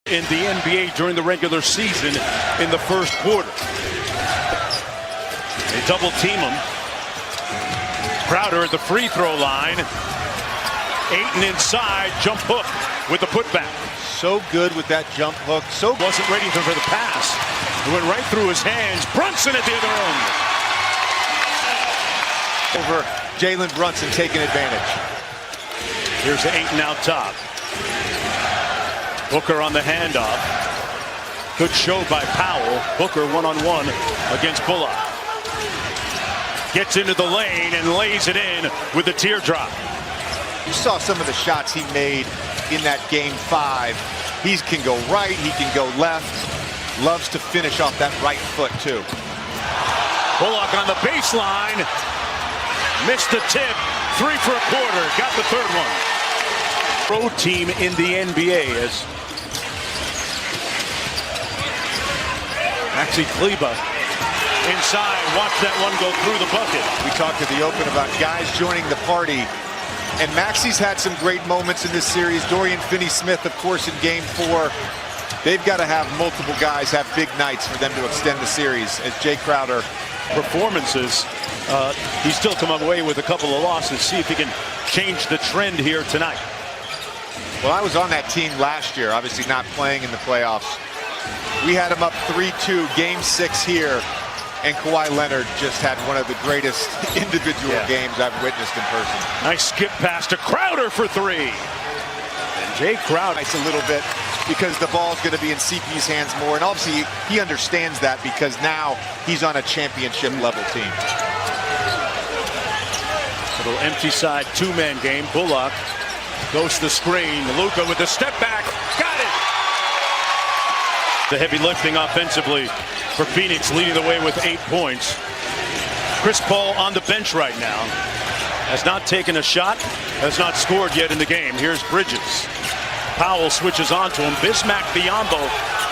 in the NBA during the regular season in the first quarter. They double team him. Crowder at the free throw line. Ayton inside, jump hook with the putback. So good with that jump hook. So wasn't ready for the pass. It went right through his hands. Brunson at the other end. Over Jalen Brunson taking advantage. Here's Ayton out top. Booker on the handoff. Good show by Powell. Booker one-on-one against Bullock. Gets into the lane and lays it in with the teardrop. You saw some of the shots he made in that game 5. He can go right, he can go left. Loves to finish off that right foot too. Bullock on the baseline. Missed the tip. 3 for a quarter. Got the third one. Road team in the NBA as Maxi Kleber inside. Watch that one go through the bucket. We talked at the open about guys joining the party. And Maxi's had some great moments in this series. Dorian Finney-Smith, of course, in game 4. They've got to have multiple guys have big nights for them to extend the series. As Jay Crowder performances, he's still come away with a couple of losses. See if he can change the trend here tonight. Well, I was on that team last year, obviously not playing in the playoffs. We had him up 3-2, game 6 here. And Kawhi Leonard just had one of the greatest individual games I've witnessed in person. Nice skip pass to Crowder for 3. And Jay Crowder. Nice a little bit because the ball's going to be in CP's hands more. And obviously he understands that because now he's on a championship level team. Little empty side 2-man game. Bullock goes to the screen. Luka with the step back. Got it. The heavy lifting offensively for Phoenix, leading the way with 8 points. Chris Paul on the bench right now. Has not taken a shot, has not scored yet in the game. Here's Bridges. Powell switches onto him. Bismack Biyombo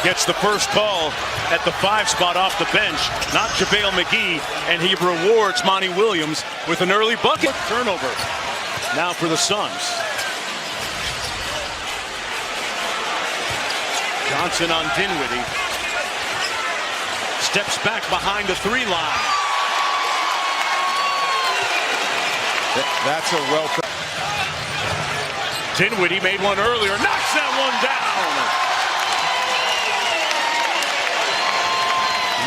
gets the first call at the 5 spot off the bench. Not JaVale McGee, and he rewards Monty Williams with an early bucket. Turnover now for the Suns. Johnson on Dinwiddie. Steps back behind the 3 line. That's a welcome. Dinwiddie made one earlier. Knocks that one down.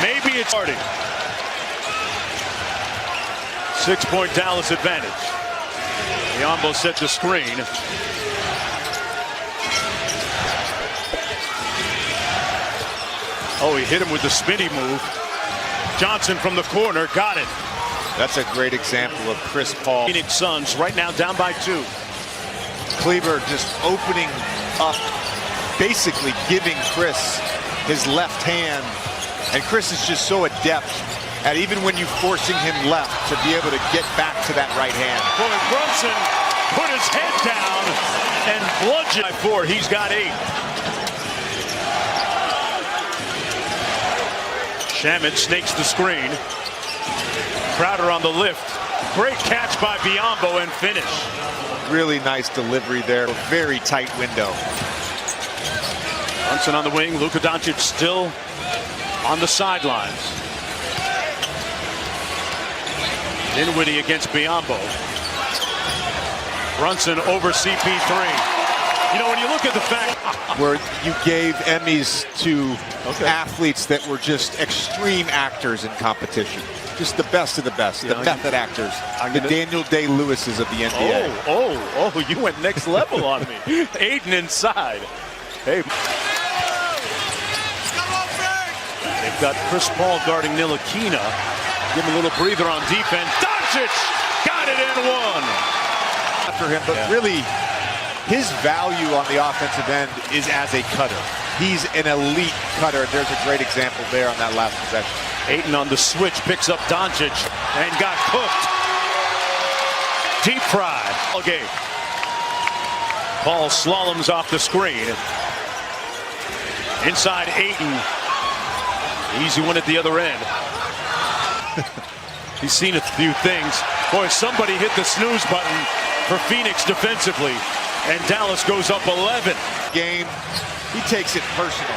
Maybe it's starting. 6-point Dallas advantage. Biyombo set the screen. Oh, he hit him with the spinny move. Johnson from the corner, got it. That's a great example of Chris Paul. Phoenix Suns right now down by 2. Kleber just opening up, basically giving Chris his left hand. And Chris is just so adept at even when you're forcing him left to be able to get back to that right hand. Boy, Brunson put his head down and bludgeoned by 4. He's got 8. Shamet snakes the screen. Crowder on the lift. Great catch by Biyombo and finish. Really nice delivery there. A very tight window. Brunson on the wing. Luka Doncic still on the sidelines. Dinwiddie against Biyombo. Brunson over CP3. You know, when you look at the fact where you gave Emmys to athletes that were just extreme actors in competition, just the best of the best, the method actors, the Daniel Day-Lewises of the NBA. Oh, you went next level on me. Ayton inside. Hey. They've got Chris Paul guarding Ntilikina. Give him a little breather on defense. Doncic got it in 1. After him, but really, his value on the offensive end is as a cutter. He's an elite cutter. There's a great example there on that last possession. Ayton on the switch, picks up Doncic and got cooked. Deep fry. Okay. Paul slaloms off the screen. Inside Ayton. Easy one at the other end. He's seen a few things. Boy, somebody hit the snooze button for Phoenix defensively. And Dallas goes up 11. Game, he takes it personal.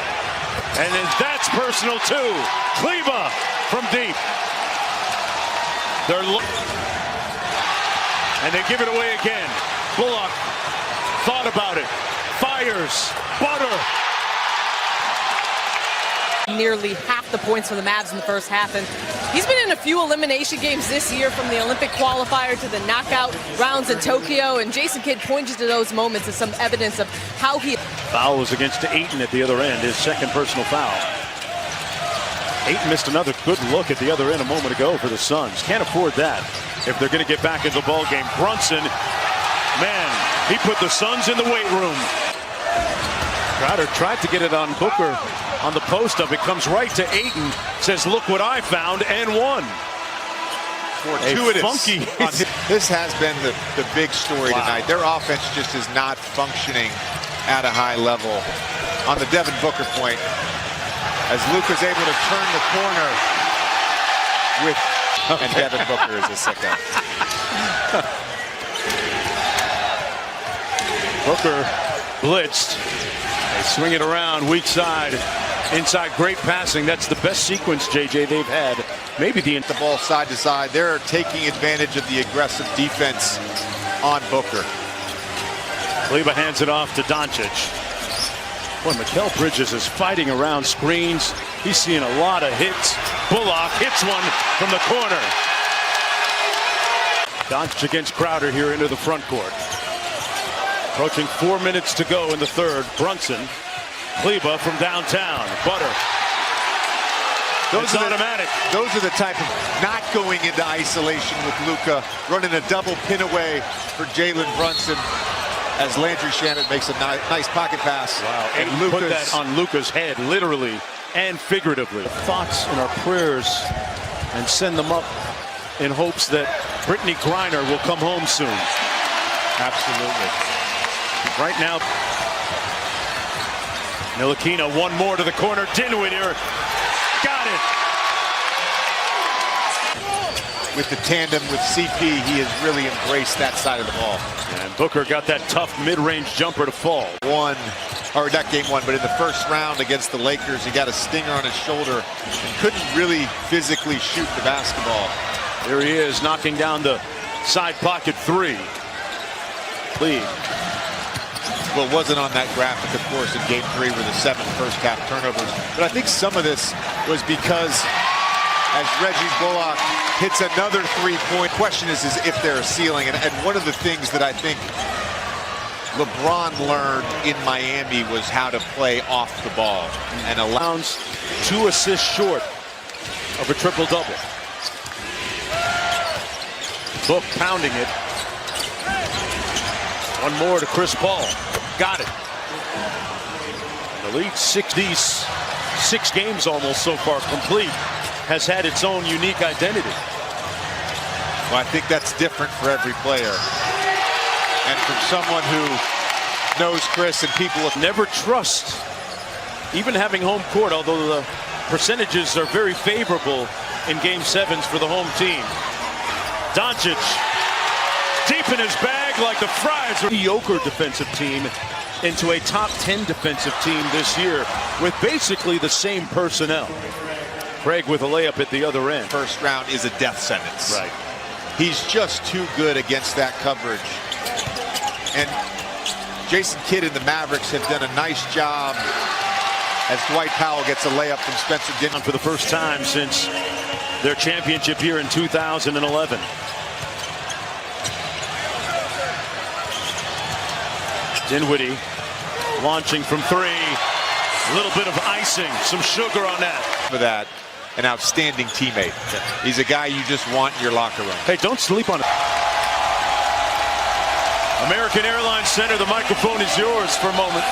And then that's personal too. Kleba from deep. And they give it away again. Bullock thought about it. Fires. Butter. Nearly half the points for the Mavs in the first half, and he's been in a few elimination games this year, from the Olympic qualifier to the knockout rounds in Tokyo, and Jason Kidd pointed to those moments as some evidence of how he... Foul was against Ayton at the other end, his second personal foul. Ayton missed another good look at the other end a moment ago for the Suns. Can't afford that if they're going to get back into the ball game. Brunson, man, he put the Suns in the weight room. Crowder tried to get it on Booker on the post up. It comes right to Ayton. Says, look what I found, and won. Fortuitous. Funky. This has been the big story tonight. Their offense just is not functioning at a high level. On the Devin Booker point, as Luka's able to turn the corner with, and Devin Booker is a sicko. Booker blitzed. They swing it around, weak side. Inside, great passing. That's the best sequence, JJ, they've had. Maybe the ball side to side. They're taking advantage of the aggressive defense on Booker. Kleba hands it off to Doncic. Boy, Mikal Bridges is fighting around screens. He's seeing a lot of hits. Bullock hits one from the corner. Doncic against Crowder here into the front court. Approaching 4 minutes to go in the third. Brunson. Kleba from downtown. Butter. Those are the type of not going into isolation with Luka, running a double pin away for Jalen Brunson as Landry Shamet makes a nice pocket pass. Wow, and put that on Luka's head, literally and figuratively. Thoughts and our prayers, and send them up in hopes that Brittany Griner will come home soon. Absolutely. Right now, Ntilikina, one more to the corner. Dinwiddie got it. With the tandem with CP, he has really embraced that side of the ball. And Booker got that tough mid-range jumper to fall. Not game one, but in the first round against the Lakers, he got a stinger on his shoulder and couldn't really physically shoot the basketball. There he is, knocking down the side pocket three. Lead. Well, it wasn't on that graphic, of course, in Game 3 with the 7 first-half turnovers. But I think some of this was because as Reggie Bullock hits another three-point, question is if they're a ceiling. And one of the things that I think LeBron learned in Miami was how to play off the ball and allows 2 assists short of a triple-double. Book pounding it. One more to Chris Paul. Got it. The lead 6 games almost so far complete has had its own unique identity. Well, I think that's different for every player. And from someone who knows Chris and people never trust, even having home court, although the percentages are very favorable in Game 7s for the home team. Doncic deep in his bag like the Fries. Mediocre defensive team into a top 10 defensive team this year with basically the same personnel. Craig with a layup at the other end. First round is a death sentence. Right. He's just too good against that coverage. And Jason Kidd and the Mavericks have done a nice job as Dwight Powell gets a layup from Spencer Dinwiddie for the first time since their championship year in 2011. Dinwiddie launching from 3. A little bit of icing, some sugar on that. For that, an outstanding teammate. He's a guy you just want in your locker room. Hey, don't sleep on it. American Airlines Center, the microphone is yours for a moment.